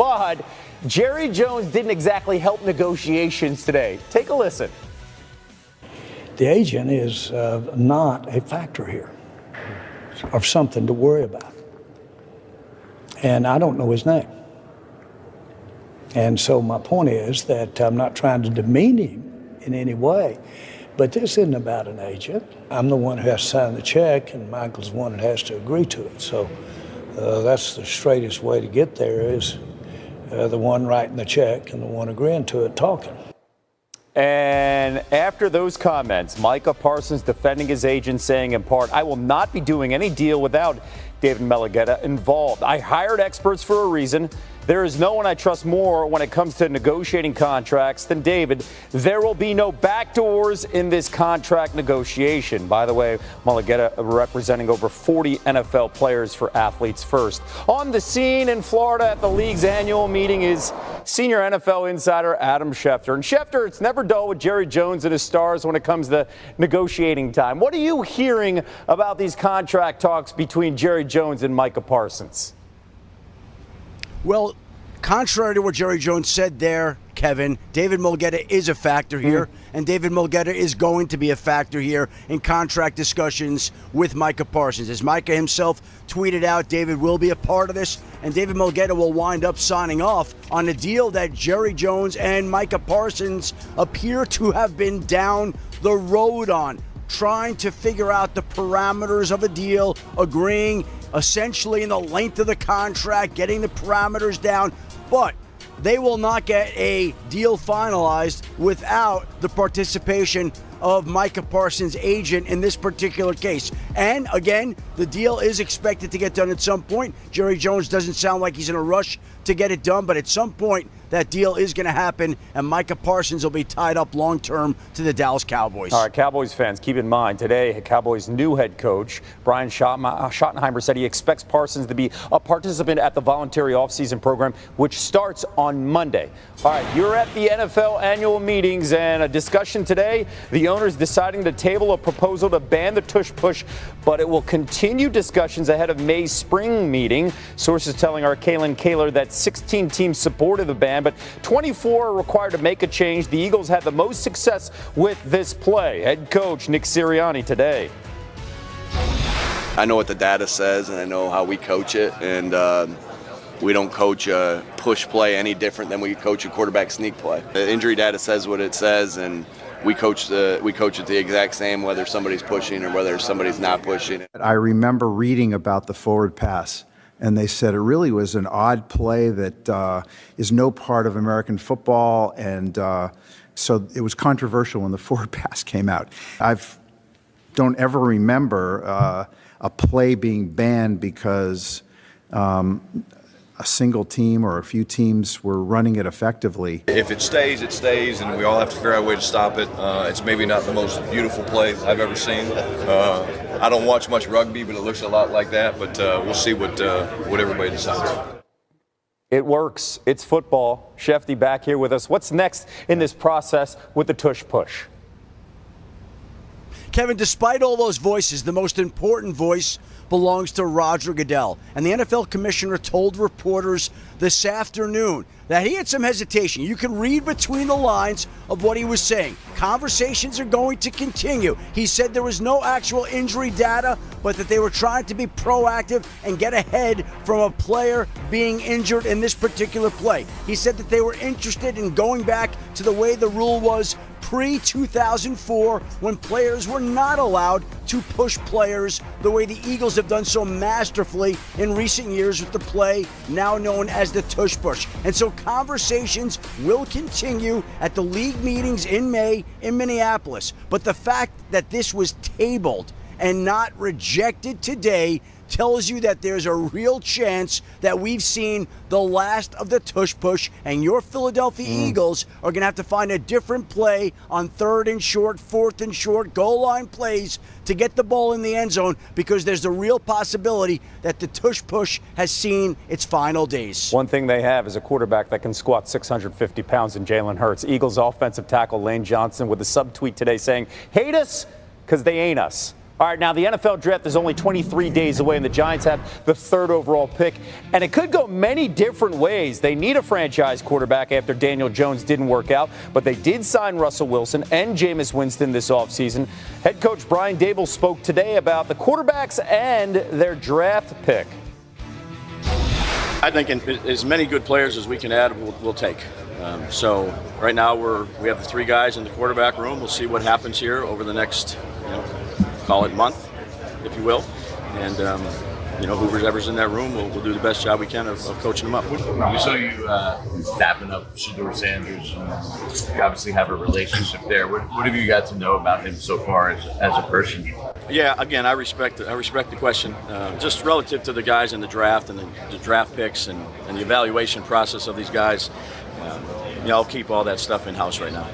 But Jerry Jones didn't exactly help negotiations today. Take a listen. The agent is not a factor here of something to worry about. And I don't know his name. And so my point is that I'm not trying to demean him in any way, but this isn't about an agent. I'm the one who has to sign the check, and Michael's the one that has to agree to it. So that's the straightest way to get there is the one writing the check and the one agreeing to it talking. And after those comments, Micah Parsons defending his agent, saying in part, "I will not be doing any deal without David Mulugheta involved. I hired experts for a reason. There is no one I trust more when it comes to negotiating contracts than David. There will be no backdoors in this contract negotiation." By the way, Mulugheta representing over 40 NFL players for Athletes First. On the scene in Florida at the league's annual meeting is senior NFL insider Adam Schefter. And Schefter, it's never dull with Jerry Jones and his stars when it comes to negotiating time. What are you hearing about these contract talks between Jerry Jones and Micah Parsons? Well, contrary to what Jerry Jones said there, Kevin, David Mulugheta is a factor here, and David Mulugheta is going to be a factor here in contract discussions with Micah Parsons. As Micah himself tweeted out, David will be a part of this, and David Mulugheta will wind up signing off on a deal that Jerry Jones and Micah Parsons appear to have been down the road on, trying to figure out the parameters of a deal, agreeing essentially in the length of the contract, getting the parameters down, but they will not get a deal finalized without the participation of Micah Parsons' agent in this particular case. And again, the deal is expected to get done at some point. Jerry Jones doesn't sound like he's in a rush to get it done, but at some point that deal is going to happen, and Micah Parsons will be tied up long-term to the Dallas Cowboys. All right, Cowboys fans, keep in mind, today, Cowboys' new head coach, Brian Schottenheimer, said he expects Parsons to be a participant at the voluntary offseason program, which starts on Monday. All right, you're at the NFL annual meetings, and a discussion today, the owners deciding to table a proposal to ban the tush-push, but it will continue discussions ahead of May's spring meeting. Sources telling our Kalen Kaler that 16 teams supported the ban, but 24 are required to make a change. The Eagles had the most success with this play. Head coach Nick Sirianni today. I know what the data says, and I know how we coach it, and we don't coach a push play any different than we coach a quarterback sneak play. The injury data says what it says, and we coach it the exact same, whether somebody's pushing or whether somebody's not pushing. I remember reading about the forward pass, and they said it really was an odd play that is no part of American football, and so it was controversial when the forward pass came out. I don't ever remember a play being banned because a single team or a few teams were running it effectively. If it stays, it stays, and we all have to figure out a way to stop it. It's maybe not the most beautiful play I've ever seen. I don't watch much rugby, but it looks a lot like that. But we'll see what everybody decides. It works. It's football. Shefty back here with us. What's next in this process with the tush-push? Kevin, despite all those voices, the most important voice belongs to Roger Goodell. And the NFL commissioner told reporters this afternoon that he had some hesitation. You can read between the lines of what he was saying. Conversations are going to continue. He said there was no actual injury data, but that they were trying to be proactive and get ahead from a player being injured in this particular play. He said that they were interested in going back to the way the rule was pre-2004, when players were not allowed to push players the way the Eagles have done so masterfully in recent years with the play now known as the tush push. And so conversations will continue at the league meetings in May in Minneapolis. But the fact that this was tabled and not rejected today tells you that there's a real chance that we've seen the last of the tush push, and your Philadelphia Eagles are going to have to find a different play on 3rd and short, 4th and short, goal line plays to get the ball in the end zone, because there's a real possibility that the tush push has seen its final days. One thing they have is a quarterback that can squat 650 pounds in Jalen Hurts. Eagles offensive tackle Lane Johnson with a subtweet today saying, "Hate us because they ain't us." All right, now the NFL draft is only 23 days away, and the Giants have the 3rd overall pick. And it could go many different ways. They need a franchise quarterback after Daniel Jones didn't work out, but they did sign Russell Wilson and Jameis Winston this offseason. Head coach Brian Daboll spoke today about the quarterbacks and their draft pick. I think as many good players as we can add, we'll take. So right now we have the 3 guys in the quarterback room. We'll see what happens here over the next, call it month, if you will. And, whoever's in that room, we'll do the best job we can of coaching them up. We saw you dapping up Shedeur Sanders. You obviously have a relationship there. What have you got to know about him so far as a person? Yeah, again, I respect the question. Just relative to the guys in the draft and the draft picks and the evaluation process of these guys, I'll keep all that stuff in-house right now.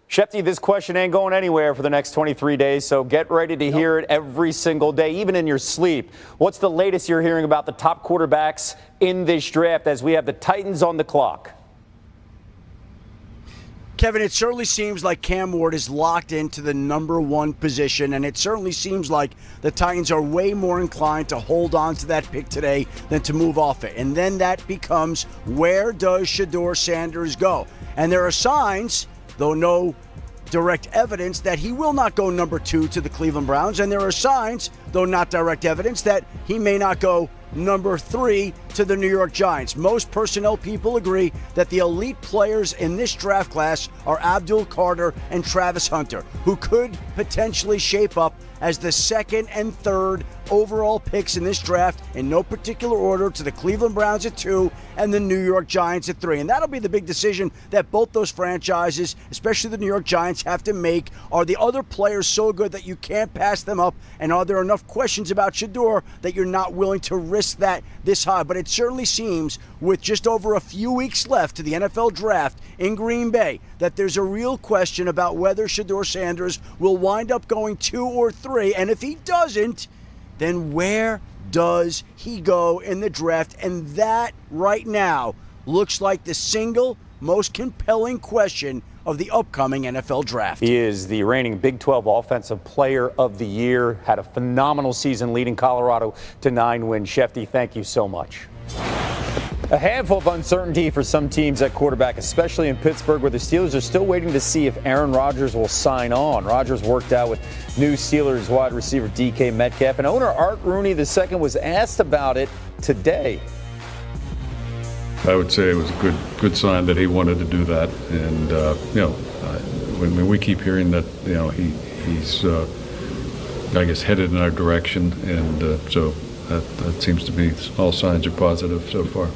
Shefty, this question ain't going anywhere for the next 23 days, so get ready to hear it every single day, even in your sleep. What's the latest you're hearing about the top quarterbacks in this draft as we have the Titans on the clock? Kevin, it certainly seems like Cam Ward is locked into the number 1 position, and it certainly seems like the Titans are way more inclined to hold on to that pick today than to move off it. And then that becomes, where does Shedeur Sanders go? And there are signs, though no direct evidence, that he will not go number 2 to the Cleveland Browns. And there are signs, though not direct evidence, that he may not go number 3 to the New York Giants. Most personnel people agree that the elite players in this draft class are Abdul Carter and Travis Hunter, who could potentially shape up as the 2nd and 3rd overall picks in this draft in no particular order, to the Cleveland Browns at 2 and the New York Giants at 3. And that'll be the big decision that both those franchises, especially the New York Giants, have to make. Are the other players so good that you can't pass them up? And are there enough questions about Shedeur that you're not willing to risk that this high? But it certainly seems, with just over a few weeks left to the NFL draft in Green Bay, that there's a real question about whether Shedeur Sanders will wind up going 2 or 3. And if he doesn't, then where does he go in the draft? And that right now looks like the single most compelling question of the upcoming NFL draft. He is the reigning Big 12 Offensive Player of the Year, had a phenomenal season leading Colorado to 9 wins. Shefty, thank you so much. A handful of uncertainty for some teams at quarterback, especially in Pittsburgh, where the Steelers are still waiting to see if Aaron Rodgers will sign on. Rodgers worked out with new Steelers wide receiver DK Metcalf, and owner Art Rooney II was asked about it today. I would say it was a good sign that he wanted to do that, and when we keep hearing that, he's I guess headed in our direction, and so that seems to be all signs are positive so far.